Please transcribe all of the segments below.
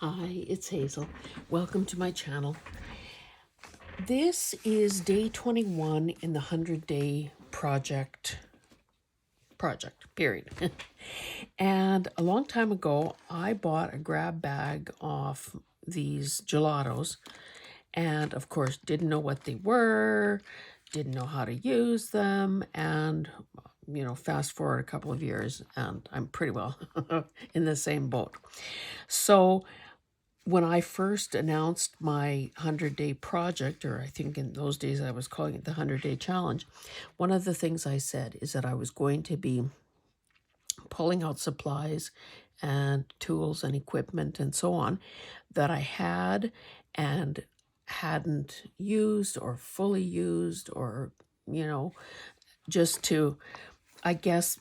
Hi, it's Hazel. Welcome to my channel. This is day 21 in the 100-day project period. And a long time ago, I bought a grab bag of these gelatos and of course didn't know what they were, didn't know how to use them, and fast forward a couple of years and I'm pretty well in the same boat. So when I first announced my 100-day project, or I think in those days I was calling it the 100-day challenge, one of the things I said is that I was going to be pulling out supplies and tools and equipment and so on that I had and hadn't used or fully used, or, just to, I guess,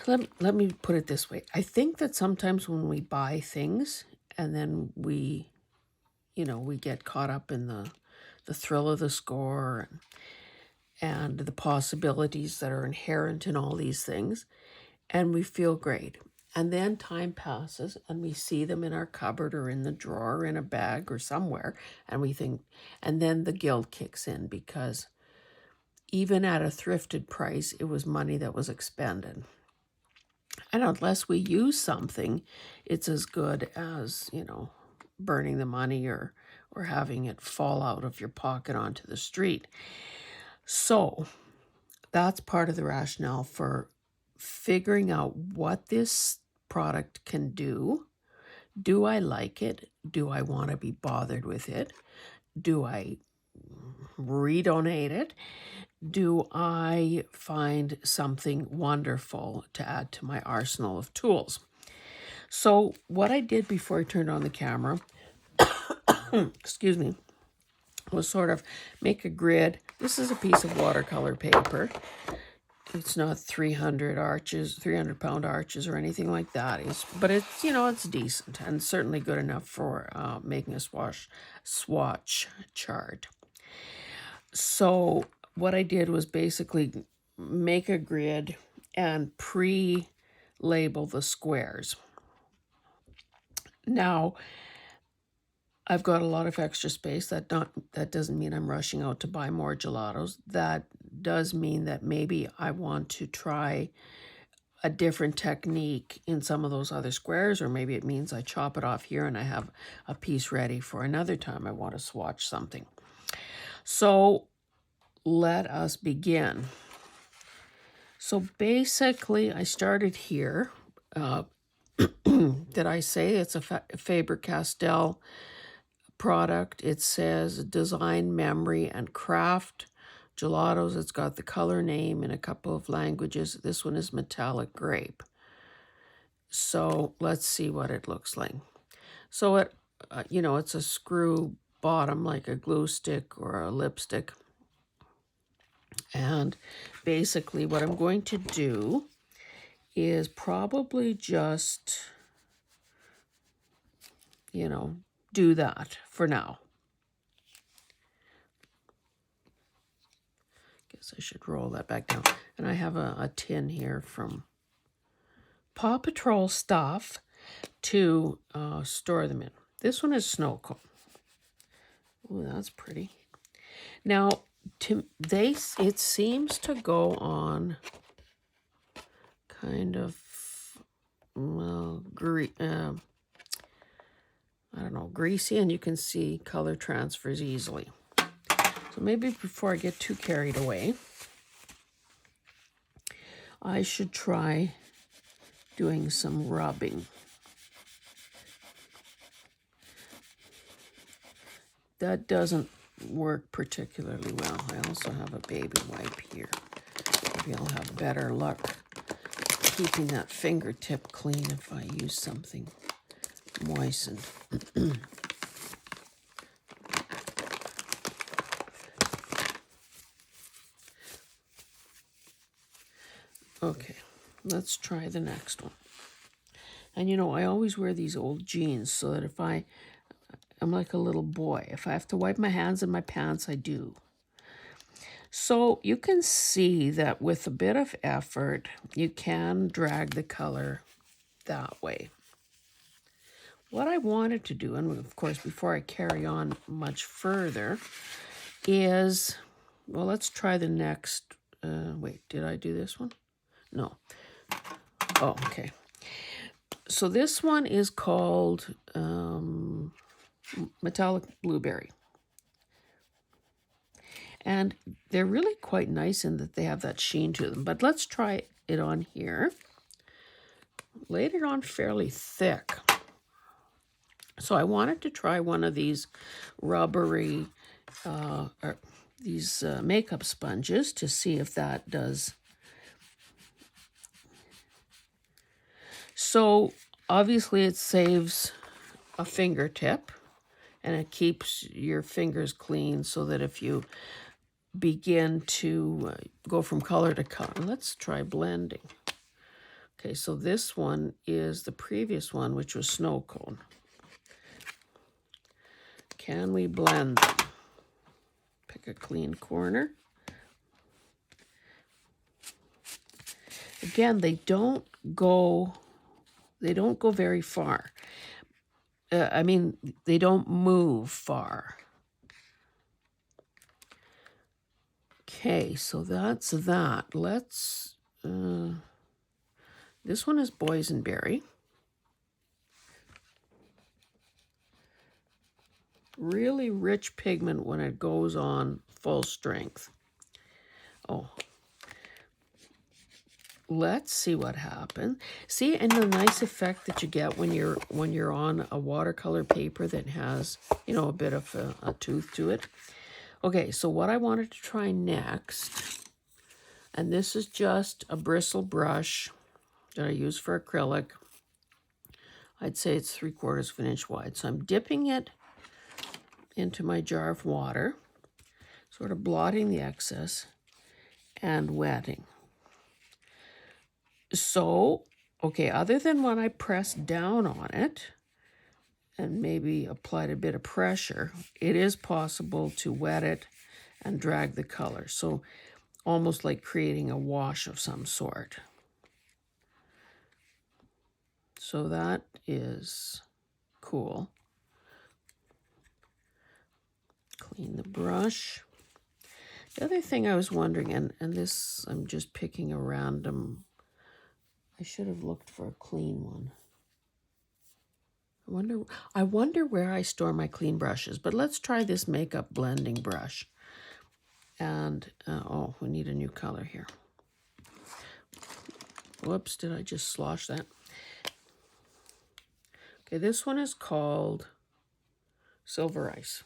let me put it this way. I think that sometimes when we buy things and then we get caught up in the thrill of the score and the possibilities that are inherent in all these things, and we feel great. And then time passes and we see them in our cupboard or in the drawer, or in a bag or somewhere, and we think, and then the guilt kicks in because even at a thrifted price, it was money that was expended. And unless we use something, it's as good as, burning the money or having it fall out of your pocket onto the street. So that's part of the rationale for figuring out what this product can do. Do I like it? Do I want to be bothered with it? Do I redonate it? Do I find something wonderful to add to my arsenal of tools? So what I did before I turned on the camera, excuse me, was sort of make a grid. This is a piece of watercolor paper. It's not 300 pound arches or anything like that. But it's, it's decent and certainly good enough for making a swatch chart. So what I did was basically make a grid and pre-label the squares. Now, I've got a lot of extra space. That doesn't mean I'm rushing out to buy more gelatos. That does mean that maybe I want to try a different technique in some of those other squares, or maybe it means I chop it off here and I have a piece ready for another time I want to swatch something. So let us begin. So basically, I started here. Did I say it's a Faber-Castell product? It says design, memory, and craft gelatos. It's got the color name in a couple of languages. This one is metallic grape. So let's see what it looks like. So it's a screw bottom like a glue stick or a lipstick. And basically what I'm going to do is probably just, do that for now. Guess I should roll that back down. And I have a tin here from Paw Patrol stuff to store them in. This one is snow cone. Oh, that's pretty. Now, it seems to go on kind of, well, I don't know, greasy, and you can see color transfers easily. So maybe before I get too carried away, I should try doing some rubbing. That doesn't work particularly well. I also have a baby wipe here. Maybe I'll have better luck keeping that fingertip clean if I use something moistened. Okay, let's try the next one. And I always wear these old jeans so that if I'm like a little boy. If I have to wipe my hands in my pants, I do. So you can see that with a bit of effort, you can drag the color that way. What I wanted to do, and of course before I carry on much further, is, well, let's try the next, wait, did I do this one? No. Oh, okay. So this one is called Metallic Blueberry. And they're really quite nice in that they have that sheen to them. But let's try it on here. Laid it on fairly thick. So I wanted to try one of these rubbery, these makeup sponges to see if that does. So obviously it saves a fingertip and it keeps your fingers clean so that if you begin to go from color to color. Let's try blending. Okay, so this one is the previous one, which was snow cone. Can we blend them? Pick a clean corner. Again, they don't go very far. I mean, they don't move far. Okay, so that's that. Let's, this one is boysenberry. Really rich pigment when it goes on full strength. Oh, let's see what happens. See, and the nice effect that you get when you're on a watercolor paper that has, you know, a bit of a tooth to it. Okay, so what I wanted to try next, and this is just a bristle brush that I use for acrylic. I'd say it's 3/4 of an inch wide. So I'm dipping it into my jar of water, sort of blotting the excess and wetting. So, okay, other than when I pressed down on it and maybe applied a bit of pressure, it is possible to wet it and drag the color. So almost like creating a wash of some sort. So that is cool. Clean the brush. The other thing I was wondering, and this, I'm just picking a random, I should have looked for a clean one. I wonder where I store my clean brushes, but let's try this makeup blending brush. And, oh, we need a new color here. Whoops, did I just slosh that? Okay, this one is called Silver Ice.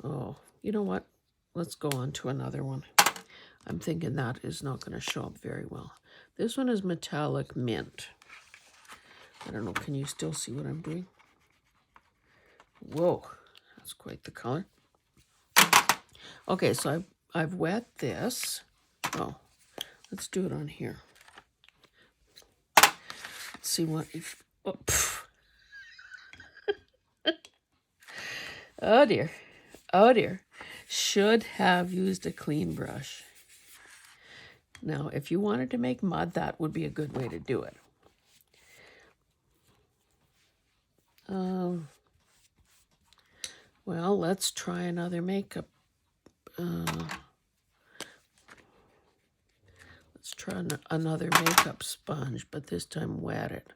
Oh, you know what? Let's go on to another one. I'm thinking that is not going to show up very well. This one is Metallic Mint. I don't know, can you still see what I'm doing? Whoa, that's quite the color. Okay, so I've wet this. Oh, let's do it on here. Let's see what if, oh, oh dear, oh dear. Should have used a clean brush. Now, if you wanted to make mud, that would be a good way to do it. Well, let's try another makeup. Let's try another makeup sponge, but this time wet it.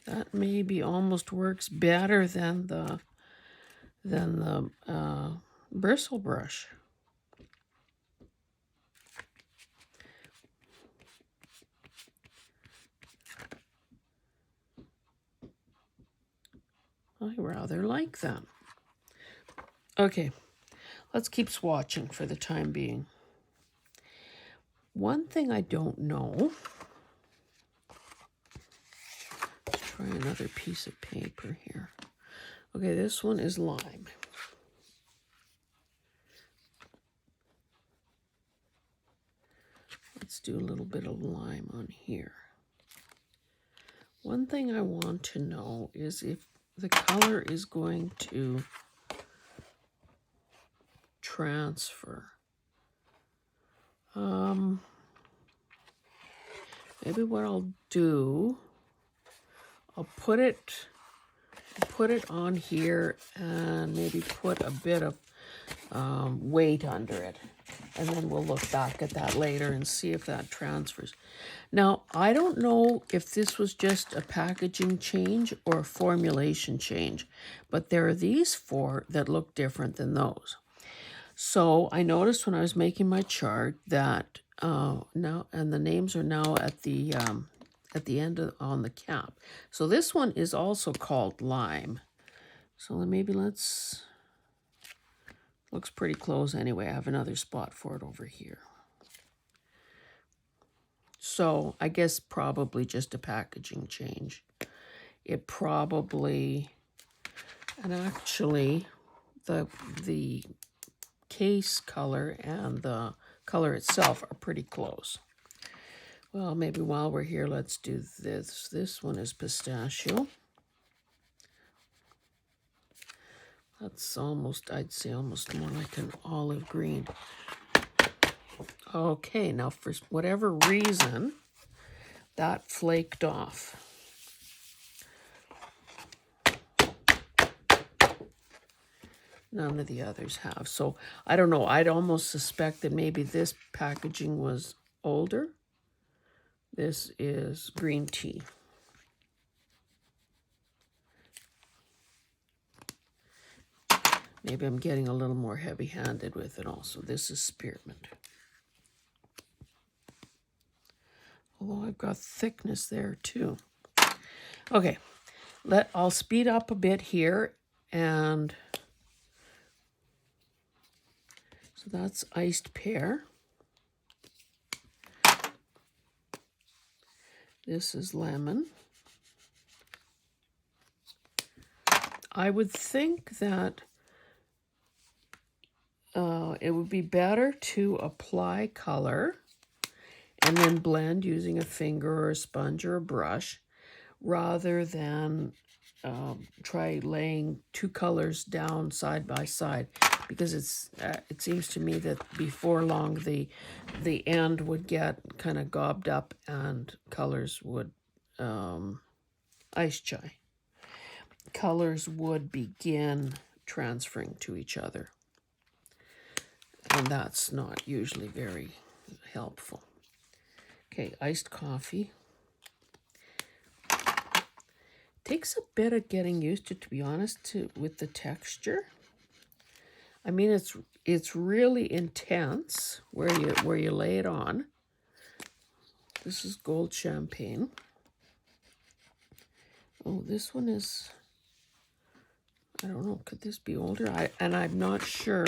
That maybe almost works better than the bristle brush. I rather like that. Okay, let's keep swatching for the time being. One thing I don't know, let's try another piece of paper here. Okay, this one is lime. Let's do a little bit of lime on here. One thing I want to know is if the color is going to transfer. Maybe what I'll do, I'll put it on here and maybe put a bit of weight under it. And then we'll look back at that later and see if that transfers. Now, I don't know if this was just a packaging change or a formulation change, but there are these four that look different than those. So I noticed when I was making my chart that now, and the names are now at the end on the cap. So this one is also called lime. So maybe let's, looks pretty close anyway. I have another spot for it over here. So I guess probably just a packaging change. It probably, and actually the case color and the color itself are pretty close. Well, maybe while we're here, let's do this. This one is pistachio. That's almost, I'd say almost more like an olive green. Okay, now for whatever reason, that flaked off. None of the others have. So I don't know. I'd almost suspect that maybe this packaging was older. This is green tea. Maybe I'm getting a little more heavy-handed with it also. This is spearmint. Although I've got thickness there too. Okay, I'll speed up a bit here, and so that's iced pear. This is lemon. I would think that it would be better to apply color and then blend using a finger or a sponge or a brush, rather than try laying two colors down side by side, because it seems to me that before long the end would get kind of gobbed up and colors would ice chai. Colors would begin transferring to each other, and that's not usually very helpful. Okay, iced coffee. Takes a bit of getting used to be honest, with the texture. I mean, it's really intense where you lay it on. This is gold champagne. Oh, this one is, I don't know, could this be older? I'm not sure.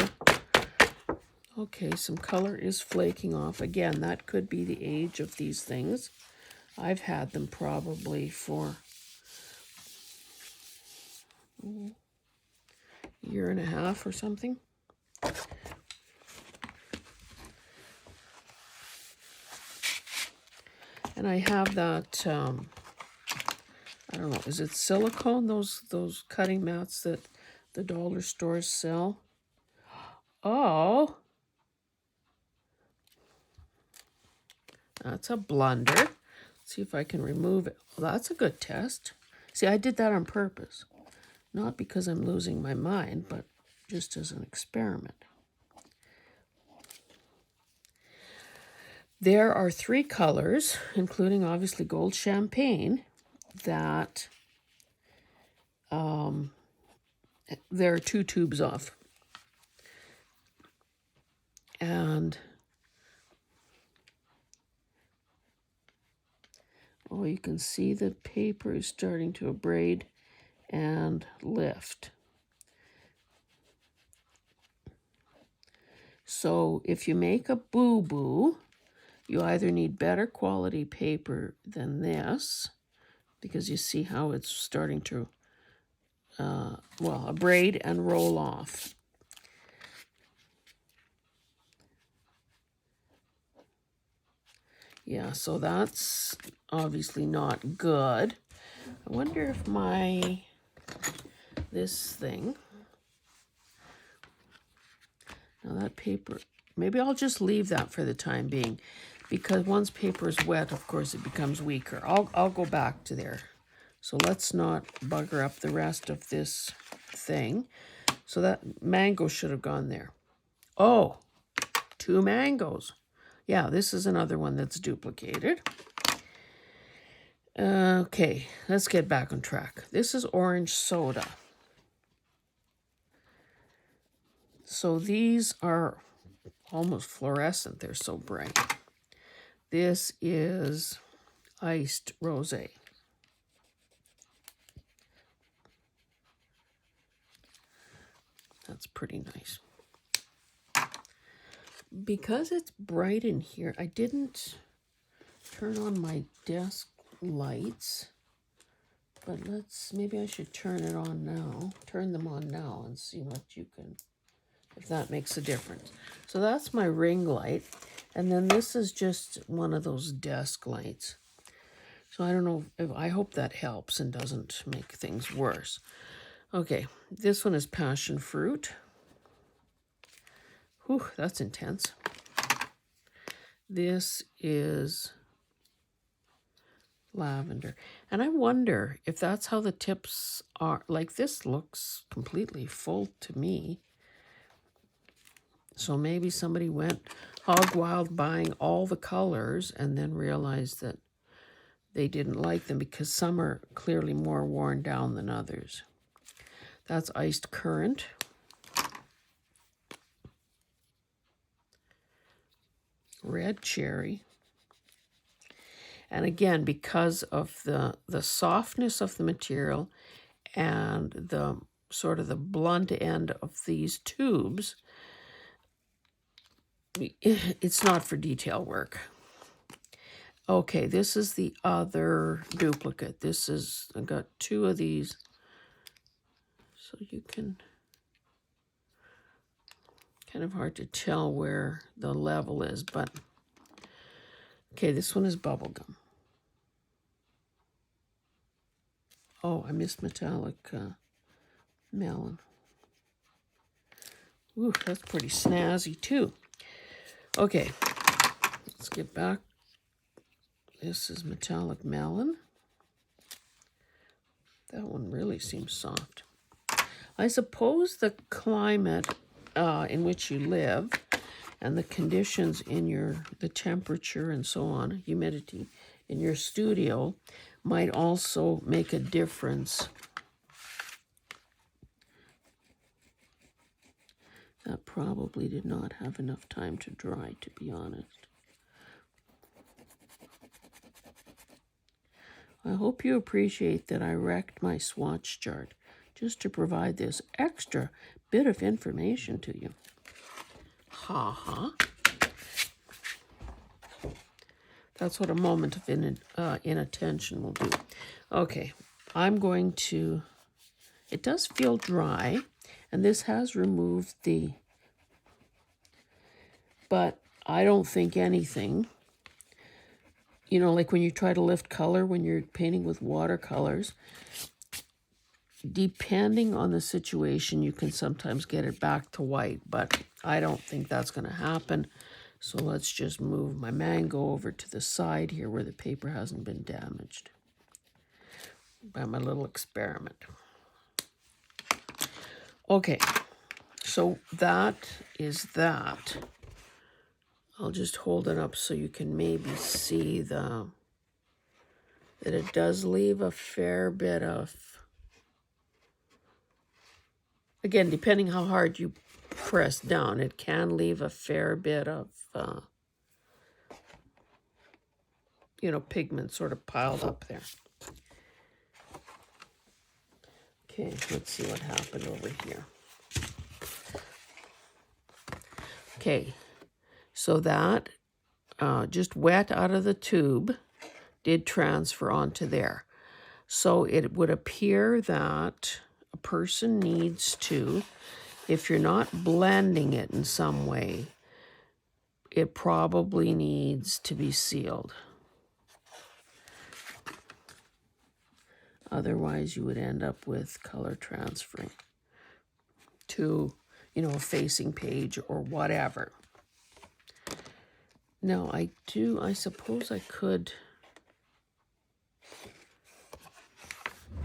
Okay, some color is flaking off. Again, that could be the age of these things. I've had them probably for a year and a half or something. And I have that, I don't know, is it silicone? Those cutting mats that the dollar stores sell? Oh, that's a blunder. Let's see if I can remove it. Well, that's a good test. See, I did that on purpose. Not because I'm losing my mind, but just as an experiment. There are three colors, including obviously gold champagne, that there are two tubes of. And oh, you can see the paper is starting to abrade and lift. So if you make a boo-boo, you either need better quality paper than this, because you see how it's starting to, abrade and roll off. Yeah, so that's obviously not good. I wonder if this thing, Now that paper, maybe I'll just leave that for the time being, because once paper is wet, of course, it becomes weaker. I'll go back to there. So let's not bugger up the rest of this thing. So that mango should have gone there. Oh, 2 mangoes. Yeah, this is another one that's duplicated. Okay, let's get back on track. This is orange soda. So these are almost fluorescent. They're so bright. This is iced rosé. That's pretty nice. Because it's bright in here, I didn't turn on my desk lights. But maybe I should turn them on now and see what you can, if that makes a difference. So that's my ring light. And then this is just one of those desk lights. So I don't know, I hope that helps and doesn't make things worse. Okay, this one is passion fruit. Whew, that's intense. This is lavender. And I wonder if that's how the tips are. Like, this looks completely full to me. So maybe somebody went hog wild buying all the colors and then realized that they didn't like them because some are clearly more worn down than others. That's iced currant. Red cherry. And again, because of the softness of the material and the sort of the blunt end of these tubes, it's not for detail work. Okay, this is the other duplicate. I got 2 of these. So you can, kind of hard to tell where the level is, but okay, this one is bubblegum. Oh, I missed metallic melon. Ooh, that's pretty snazzy too. Okay, let's get back. This is metallic melon. That one really seems soft. I suppose the climate in which you live and the conditions in the temperature and so on, humidity in your studio might also make a difference. That probably did not have enough time to dry, to be honest. I hope you appreciate that I wrecked my swatch chart just to provide this extra bit of information to you. Ha ha. That's what a moment of inattention will do. Okay, I'm going to, it does feel dry, and this has removed but I don't think anything, like when you try to lift color, when you're painting with watercolors, depending on the situation, you can sometimes get it back to white, but I don't think that's going to happen. So let's just move my mango over to the side here where the paper hasn't been damaged by my little experiment. Okay, so that is that. I'll just hold it up so you can maybe see that it does leave a fair bit of, again, depending how hard you press down, it can leave a fair bit of, pigment sort of piled up there. Okay, let's see what happened over here. Okay, so that just wet out of the tube did transfer onto there. So it would appear that a person needs to, if you're not blending it in some way, it probably needs to be sealed. Otherwise, you would end up with color transferring to, you know, a facing page or whatever. Now, I suppose I could,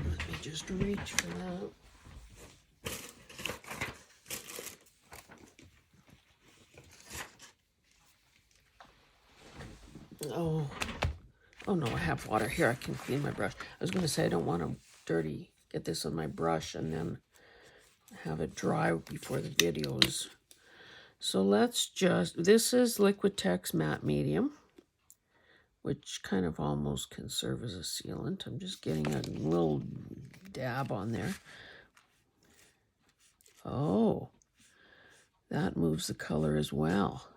let me just reach for that. Oh no, I have water here. I can clean my brush. I was going to say I don't want to get this on my brush and then have it dry before the videos. So let's just, this is Liquitex Matte Medium, which kind of almost can serve as a sealant. I'm just getting a little dab on there. Oh, that moves the color as well.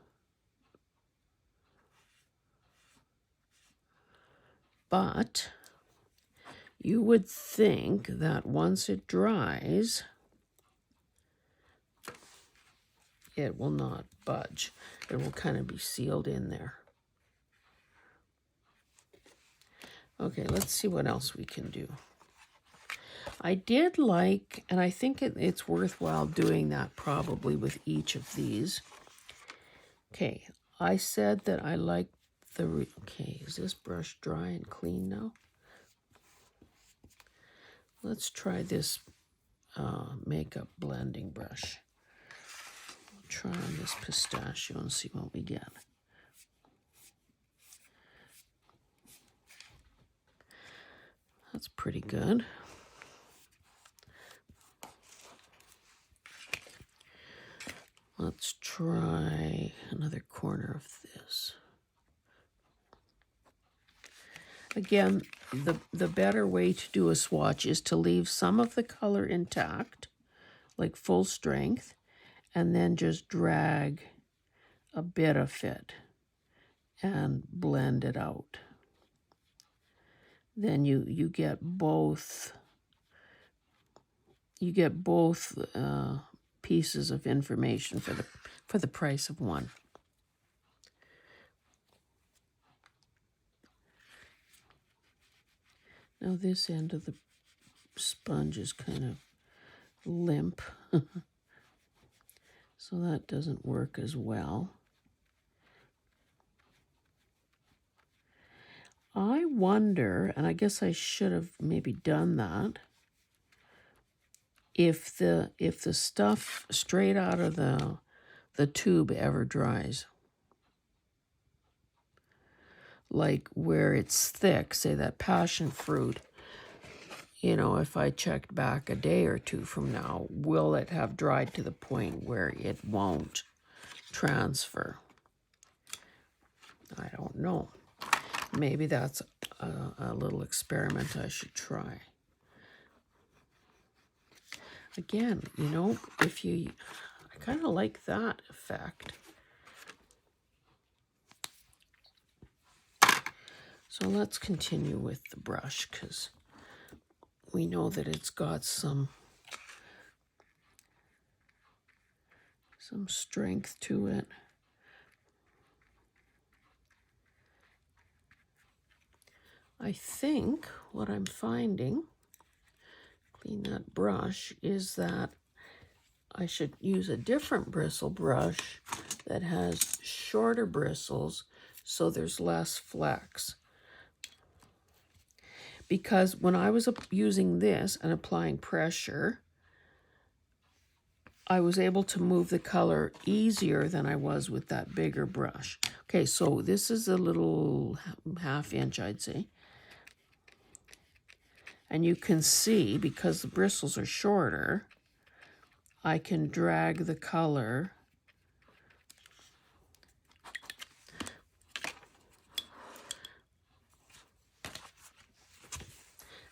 But you would think that once it dries, it will not budge. It will kind of be sealed in there. Okay, let's see what else we can do. I did like, and I think it's worthwhile doing that probably with each of these. Okay, I said that I like okay, is this brush dry and clean now? Let's try this makeup blending brush. We'll try on this pistachio and see what we get. That's pretty good. Let's try another corner of this. Again, the better way to do a swatch is to leave some of the color intact, like full strength, and then just drag a bit of it and blend it out. Then you get both. You get both pieces of information for the price of one. Now this end of the sponge is kind of limp, so that doesn't work as well. I wonder, and I guess I should have maybe done that, if the stuff straight out of the tube ever dries. Like where it's thick, say that passion fruit, you know, if I checked back a day or two from now, will it have dried to the point where it won't transfer? I don't know. Maybe that's a little experiment I should try. Again, you know, I kind of like that effect. So let's continue with the brush because we know that it's got some strength to it. I think what I'm finding, clean that brush, is that I should use a different bristle brush that has shorter bristles so there's less flex. Because when I was using this and applying pressure, I was able to move the color easier than I was with that bigger brush. Okay, so this is a little ½ inch, I'd say. And you can see, because the bristles are shorter, I can drag the color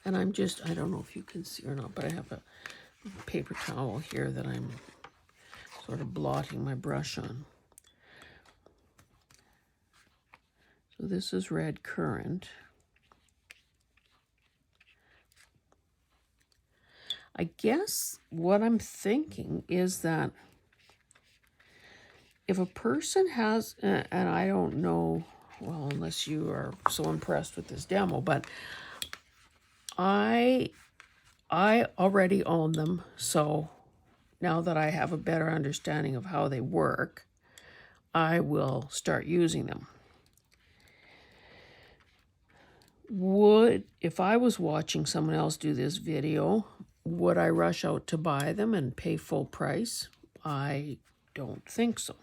and I don't know if you can see or not, but I have a paper towel here that I'm sort of blotting my brush on. So this is Red Currant. I guess what I'm thinking is that if a person has, and I don't know, well, unless you are so impressed with this demo, but I already own them, so now that I have a better understanding of how they work, I will start using them. If I was watching someone else do this video, would I rush out to buy them and pay full price? I don't think so.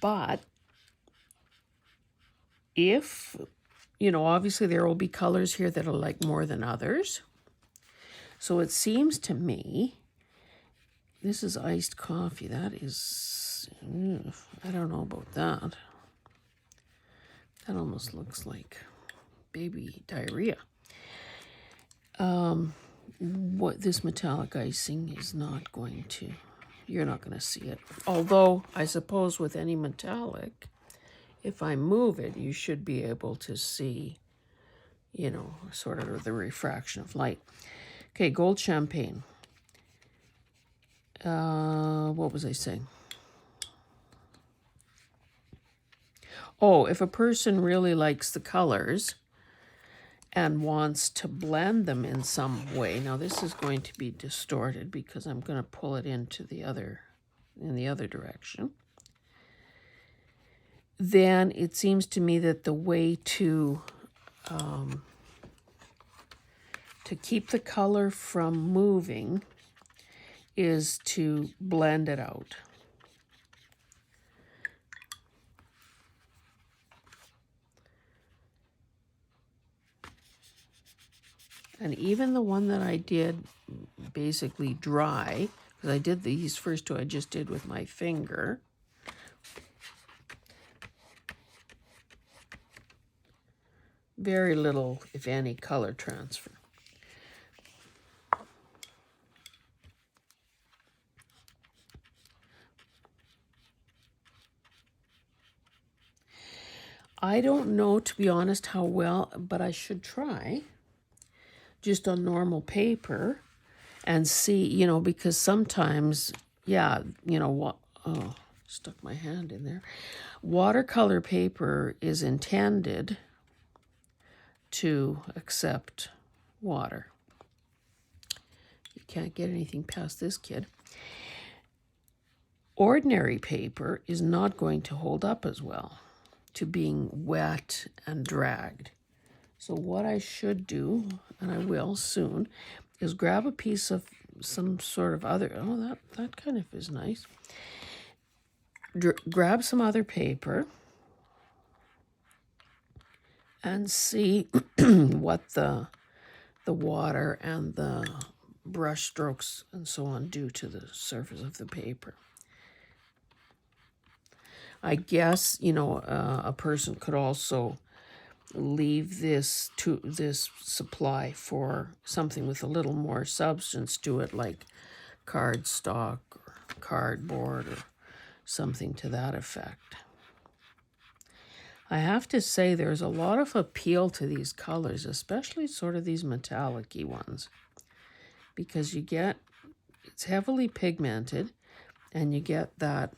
But if, obviously there will be colors here that I like more than others. So it seems to me, this is iced coffee. That is, I don't know about that. That almost looks like baby diarrhea. What this metallic icing is not going to, you're not going to see it. Although, I suppose with any metallic, if I move it, you should be able to see, sort of the refraction of light. Okay, gold champagne. What was I saying? Oh, if a person really likes the colors and wants to blend them in some way. Now this is going to be distorted because I'm going to pull it into in the other direction. Then it seems to me that the way to keep the color from moving is to blend it out. And even the one that I did basically dry, because I did these first two I just did with my finger. Very little, if any, color transfer. I don't know, to be honest, how well, but I should try just on normal paper and see, because sometimes, what, stuck my hand in there. Watercolor paper is intended to accept water. You can't get anything past this kid. Ordinary paper is not going to hold up as well to being wet and dragged. So what I should do, and I will soon, is grab a piece of some sort of other, that kind of is nice. Grab some other paper and see what the water and the brush strokes and so on do to the surface of the paper. I guess, a person could also leave this supply for something with a little more substance to it, like cardstock or cardboard or something to that effect. I have to say there's a lot of appeal to these colors, especially sort of these metallic-y ones, because it's heavily pigmented and you get that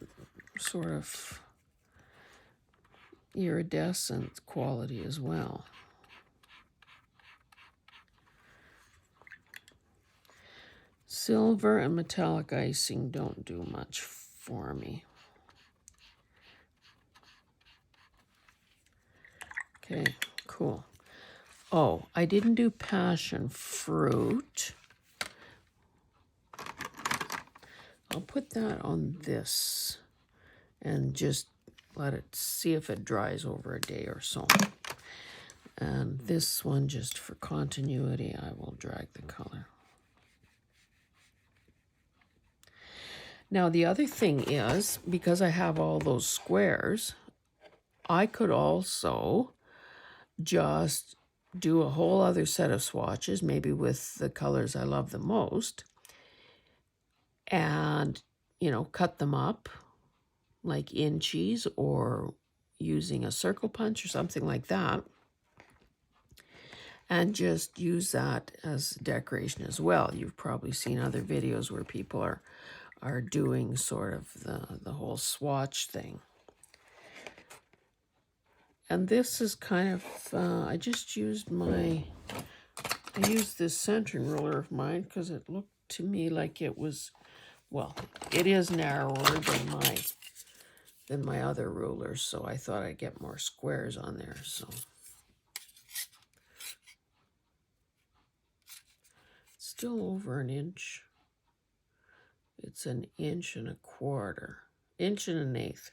sort of iridescent quality as well. Silver and metallic icing don't do much for me. Okay, cool. Oh, I didn't do passion fruit. I'll put that on this and just let it see if it dries over a day or so. And this one, just for continuity, I will drag the color. Now, the other thing is, because I have all those squares, I could also just do a whole other set of swatches, maybe with the colors I love the most, and, cut them up like inchies or using a circle punch or something like that, and just use that as decoration as well. You've probably seen other videos where people are doing sort of the whole swatch thing. And this is kind of, I just used my I used this centering ruler of mine because it looked to me like it was, well, it is narrower than my other rulers, so I thought I'd get more squares on there. So still over an inch. It's an 1.25 inches, 1 1/8 inches.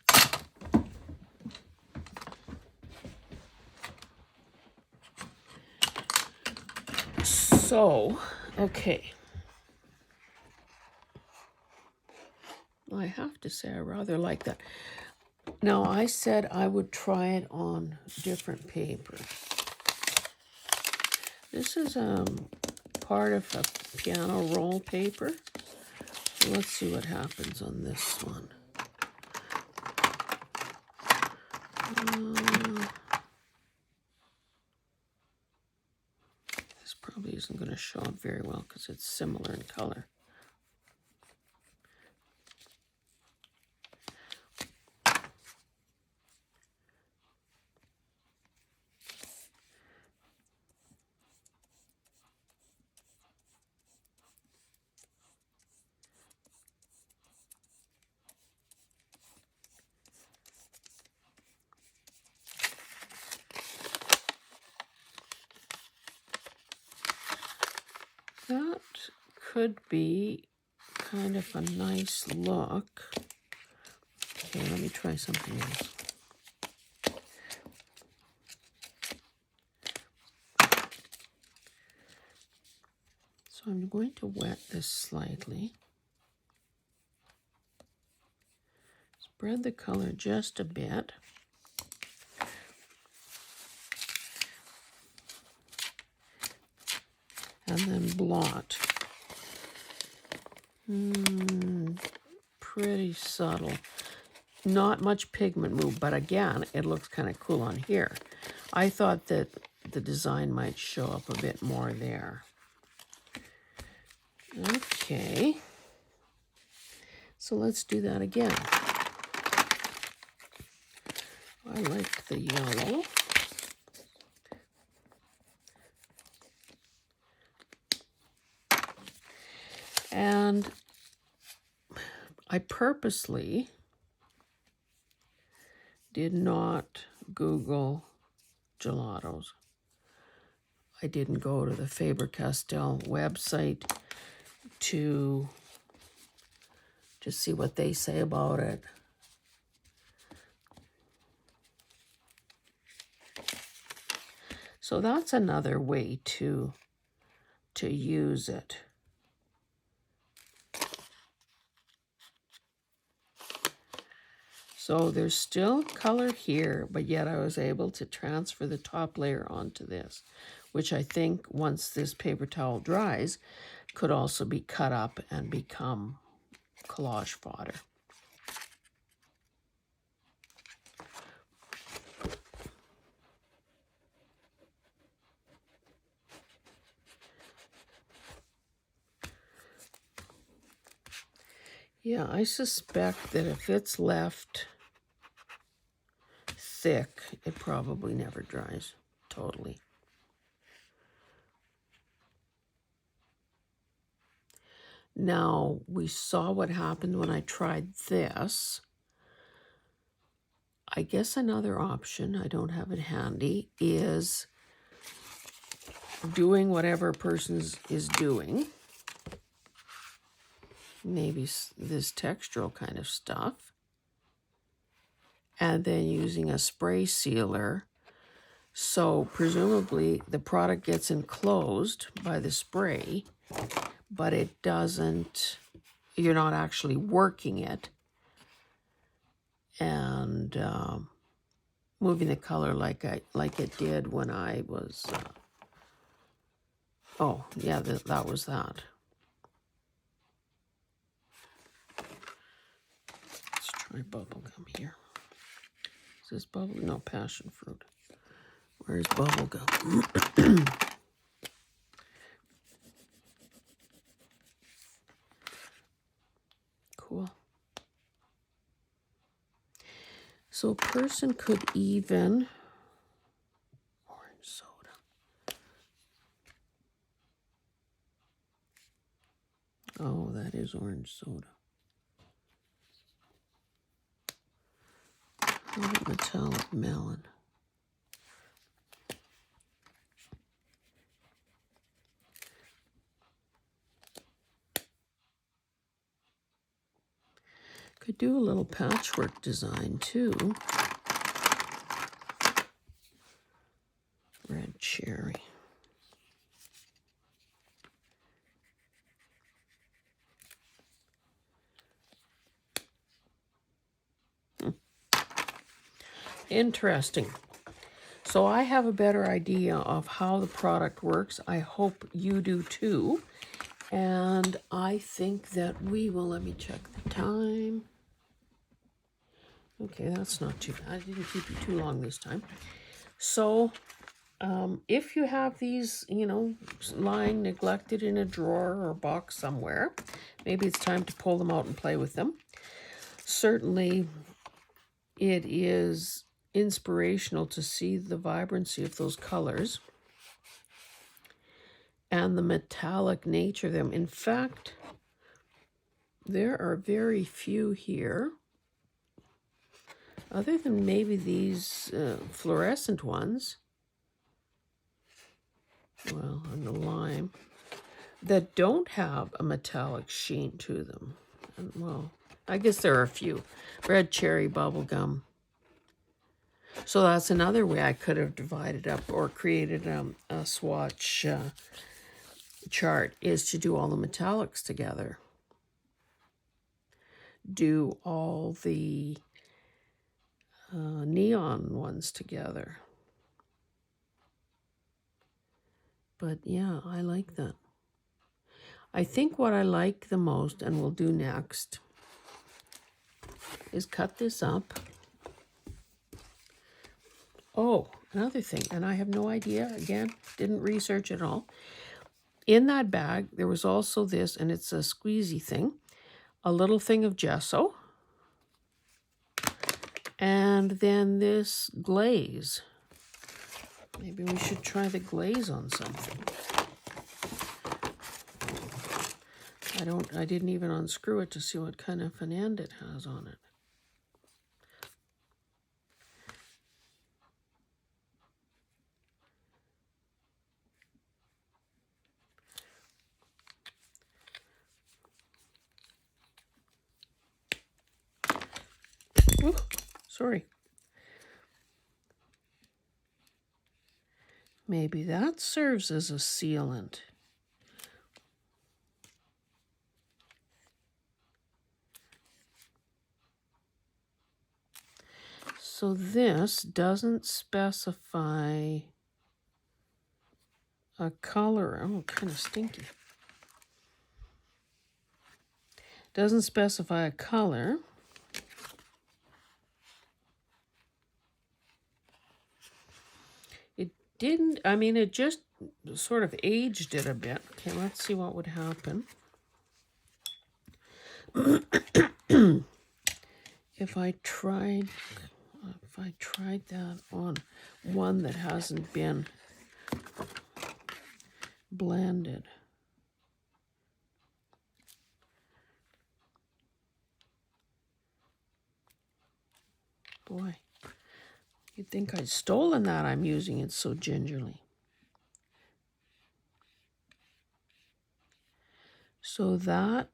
So, okay. I have to say I rather like that. Now, I said I would try it on different paper. This is part of a piano roll paper. Let's see what happens on this one. This probably isn't going to show up very well because it's similar in color. That could be kind of a nice look. Okay, let me try something else. So I'm going to wet this slightly. Spread the color just a bit. And then blot. Pretty subtle. Not much pigment move, but again, it looks kind of cool on here. I thought that the design might show up a bit more there. Okay. So let's do that again. I like the yellow. And I purposely did not Google gelatos. I didn't go to the Faber-Castell website to just see what they say about it. So that's another way to use it. So there's still color here, but yet I was able to transfer the top layer onto this, which I think once this paper towel dries, could also be cut up and become collage fodder. Yeah, I suspect that if it's left thick, it probably never dries totally. Now, we saw what happened when I tried this. I guess another option, I don't have it handy, is doing whatever a person is doing. Maybe this textural kind of stuff. And then using a spray sealer. So presumably the product gets enclosed by the spray, but it doesn't, you're not actually working it. And moving the color like it did when I was, oh yeah, that was that. Let's try bubblegum here. Is this bubble? No, passion fruit. Where's bubblegum? Cool. So a person could even, orange soda. Oh, that is orange soda. Metallic melon. Could do a little patchwork design too. Red cherry. Interesting. So I have a better idea of how the product works. I hope you do too. And I think that we will, let me check the time. Okay, that's not too bad. I didn't keep you too long this time. So if you have these, you know, lying neglected in a drawer or box somewhere, maybe it's time to pull them out and play with them. Certainly, it is inspirational to see the vibrancy of those colors and the metallic nature of them. In fact, there are very few here, other than maybe these fluorescent ones, well, and the lime, that don't have a metallic sheen to them. And, well, I guess there are a few. Red cherry, bubblegum. So that's another way I could have divided up or created a swatch chart, is to do all the metallics together. Do all the neon ones together. But yeah, I like that. I think what I like the most, and we'll do next, is cut this up. Oh, another thing, and I have no idea, again, didn't research at all. In that bag, there was also this, and it's a squeezy thing, a little thing of gesso, and then this glaze. Maybe we should try the glaze on something. I didn't even unscrew it to see what kind of an end it has on it. Ooh, sorry. Maybe that serves as a sealant. So this doesn't specify a color. Oh, kind of stinky. Doesn't specify a color. It didn't, I mean, it just sort of aged it a bit. Okay, let's see what would happen. If I tried that on one that hasn't been blended. Boy, you'd think I'd stolen that. I'm using it so gingerly. So that,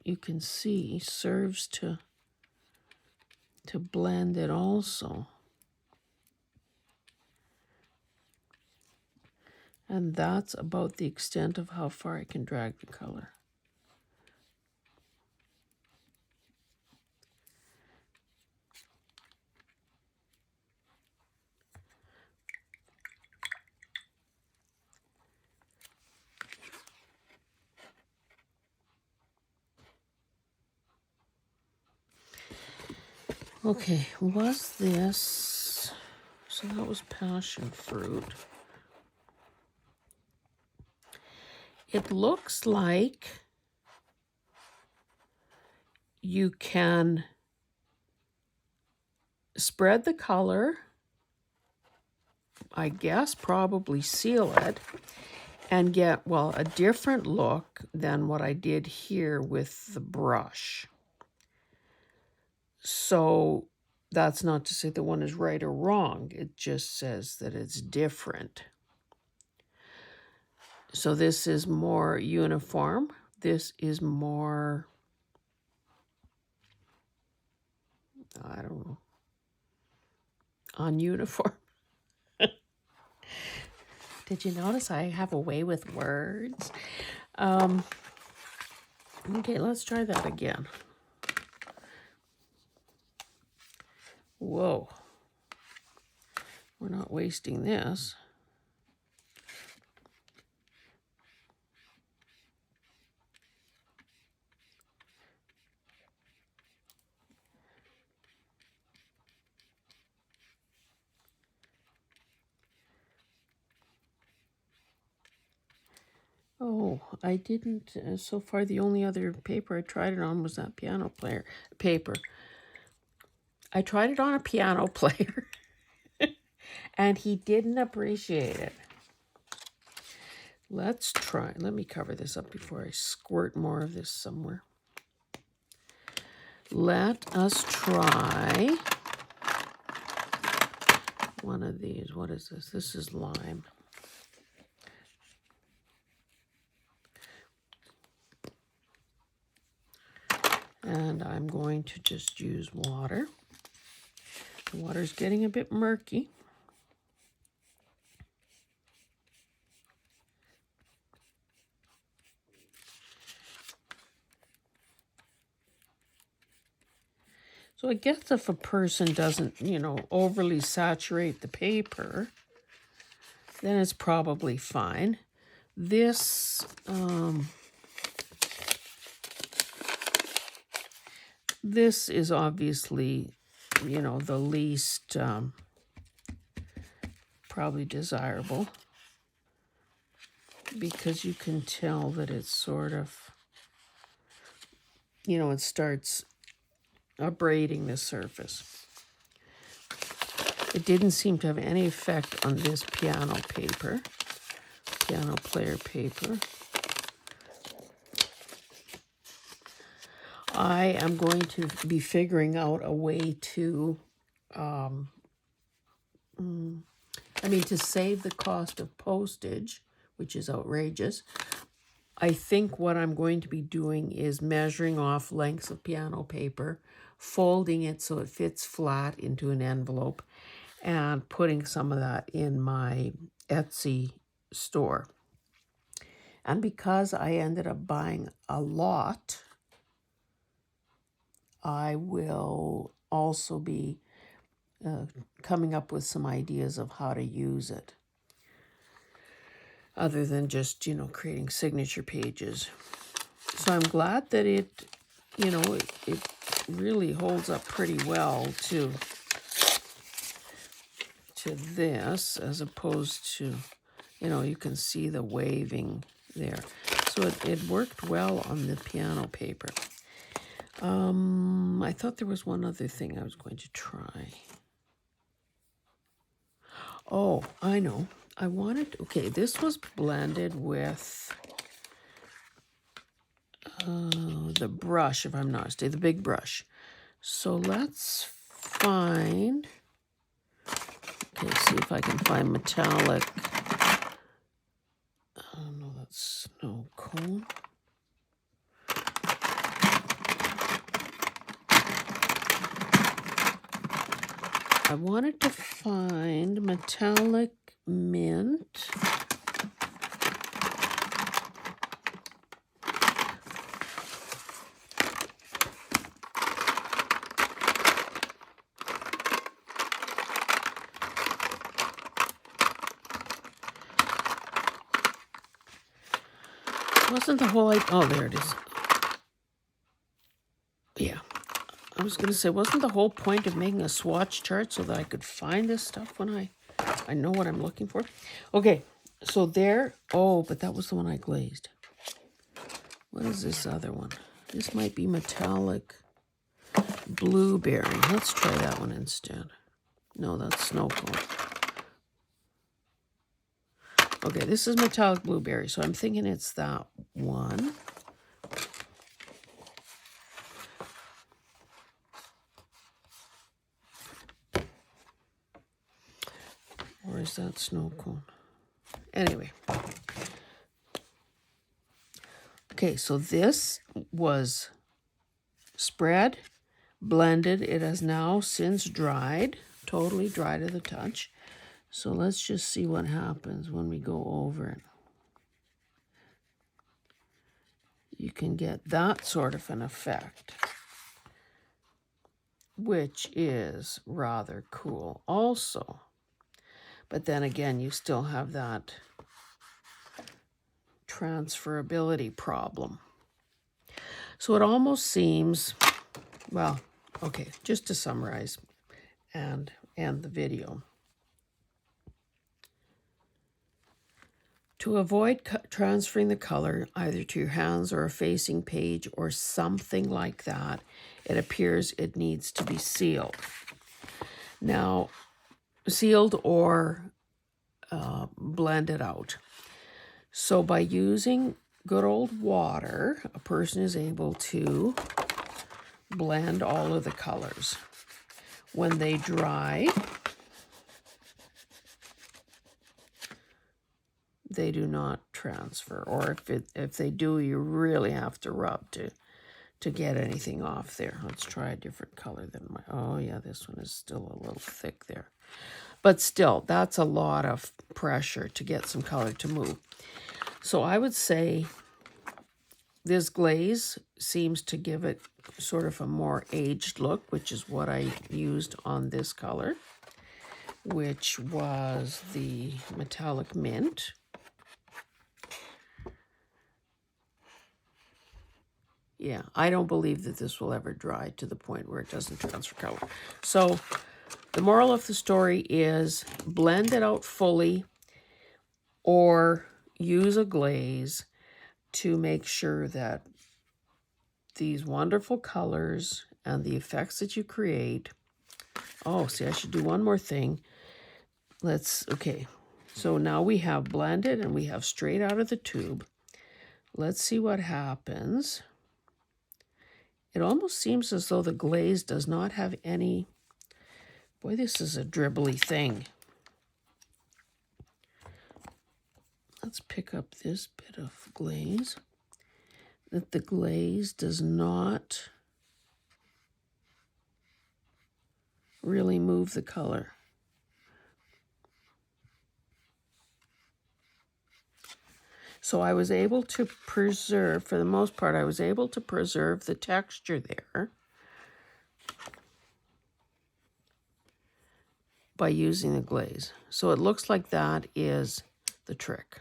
you can see, serves to blend it also. And that's about the extent of how far I can drag the color. Okay, was this, so that was passion fruit. It looks like you can spread the color, I guess probably seal it, and get, well, a different look than what I did here with the brush. So that's not to say the one is right or wrong. It just says that it's different. So this is more uniform. This is more, I don't know, ununiform. Did you notice I have a way with words? Okay, let's try that again. Whoa. We're not wasting this. Oh, I didn't, so far the only other paper I tried it on was that piano player paper. I tried it on a piano player and he didn't appreciate it. Let's try, let me cover this up before I squirt more of this somewhere. Let us try one of these. What is this? This is lime. And I'm going to just use water. The water's getting a bit murky. So I guess if a person doesn't, you know, overly saturate the paper, then it's probably fine. This, this is obviously, you know, the least probably desirable, because you can tell that it's sort of, you know, it starts abrading the surface. It didn't seem to have any effect on this piano paper, piano player paper. I am going to be figuring out a way to, to save the cost of postage, which is outrageous. I think what I'm going to be doing is measuring off lengths of piano paper, folding it so it fits flat into an envelope, and putting some of that in my Etsy store. And because I ended up buying a lot, I will also be coming up with some ideas of how to use it, other than just, you know, creating signature pages. So I'm glad that it, you know, it really holds up pretty well to this, as opposed to, you know, you can see the waving there. So it worked well on the piano paper. I thought there was one other thing I was going to try. Oh, I know. I wanted, okay, this was blended with the brush, if I'm not mistaken, the big brush. So let's find, okay, see if I can find metallic. Oh no, that's snow cone. I wanted to find metallic mint. Wasn't the whole, oh, there it is. Yeah. I was going to say, wasn't the whole point of making a swatch chart so that I could find this stuff when I know what I'm looking for? Okay, so there, oh, but that was the one I glazed. What is this other one? This might be metallic blueberry. Let's try that one instead. No, that's snow cone. Okay, this is metallic blueberry, so I'm thinking it's that one. Or is that snow cone? Anyway. Okay, so this was spread, blended. It has now since dried, totally dry to the touch. So let's just see what happens when we go over it. You can get that sort of an effect, which is rather cool also. But then again, you still have that transferability problem. So it almost seems, well, okay, just to summarize and end the video. To avoid transferring the color either to your hands or a facing page or something like that, it appears it needs to be sealed. Now, sealed or blended out. So by using good old water, a person is able to blend all of the colors. When they dry, they do not transfer, or if they do, you really have to rub to get anything off there. Let's try a different color than my, oh yeah, this one is still a little thick there. But still, that's a lot of pressure to get some color to move. So I would say this glaze seems to give it sort of a more aged look, which is what I used on this color, which was the metallic mint. Yeah, I don't believe that this will ever dry to the point where it doesn't transfer color. So the moral of the story is blend it out fully or use a glaze to make sure that these wonderful colors and the effects that you create. Oh, see, I should do one more thing. Okay, so now we have blended and we have straight out of the tube. Let's see what happens. It almost seems as though the glaze does not have any... Boy, this is a dribbly thing. Let's pick up this bit of glaze. That the glaze does not really move the color. So I was able to preserve, for the most part, I was able to preserve the texture there by using the glaze. So it looks like that is the trick.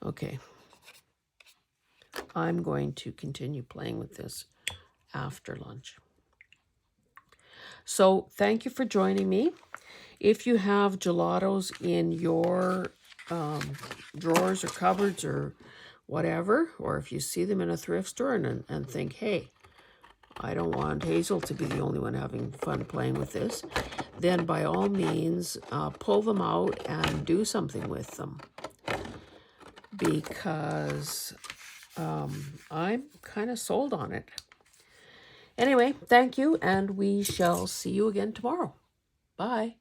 Okay. I'm going to continue playing with this after lunch. So thank you for joining me. If you have gelatos in your drawers or cupboards or whatever, or if you see them in a thrift store and think, hey, I don't want Hazel to be the only one having fun playing with this, then by all means, pull them out and do something with them. Because I'm kind of sold on it. Anyway, thank you, and we shall see you again tomorrow. Bye.